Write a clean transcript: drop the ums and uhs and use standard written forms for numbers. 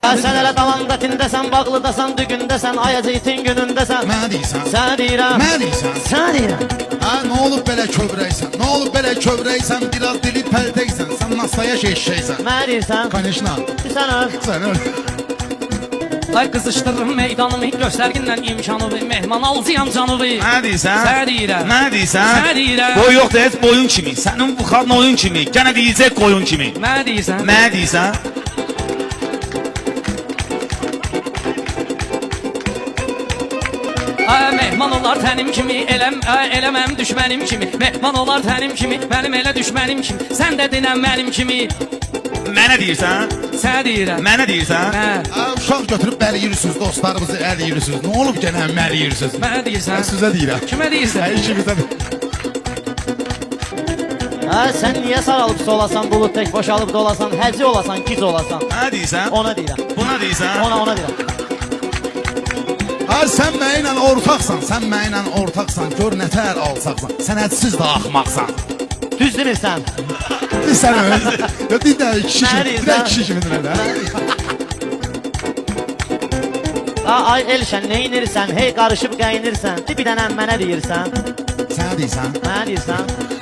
Sen elə dalandakindəsən, bağlıdasan, dügündəsən, ayacıqın günündəsən. Mənə deyirsən? Sən deyirəm. Mənə deyirsən? Sən deyirəm. Ha, nə olub belə kövrəysən? Nə olub belə kövrəysən? Biraz dili pəltəksən. Sən nasaya eşşəksən. Mənə deyirsən. Konişna. Sən öl. Sən öl. Ay qızışdırırım meydanımı, göstərginlə imkanımı, mehman alcıyam canımı. Mənə deyirsən? Sənə deyirəm. Mənə deyirsən? Sənə deyirəm. Boy yoxdur, heç boyun kimi. Sənin bu xalın oyun kimi. Gənə deyəcək qoyun kimi. Mənə deyirsən. Mənə deyirsən? Ay mehman olar tənim kimi, eləməm düşmənim kimi. Mehman olar tənim kimi, mənim elə düşmənim kimi. Sən də dinən mənim kimi. Mənə deyirsən? Sənə deyirəm. Mənə deyirsən? Hə. Ha, uşaq götürüb bəliyirsiniz, dostlarımızı əliyirsiniz. Nə olub gənə məliyirsiniz? Mənə deyirsən. Mən sizə deyirəm. Kimə deyirsən? Hər ikimizə Ha, sən niyə saralıbsa olasan, bulud tək boşalıb dolasan, həci olasan, gic olasan. Mənə deyirsən? Ona deyirəm. Buna deyirsən? Ona deyirəm. Ha, sən mənimlə ortaqsan, sən mənimlə ortaqsan. Gör nətər alsaqsan. Sənədsiz də axmaqsan. Düz demirsən. Sən öl. Dinlə, kişi kimi. Mənə Dinlə, kişi kimi dinlə. Ha, ay Elşən, neynirsən? Hey, qarışıb qəyinirsən. Bir dənə mənə deyirsən. Sənə deyirsən? Mənə deyirsən.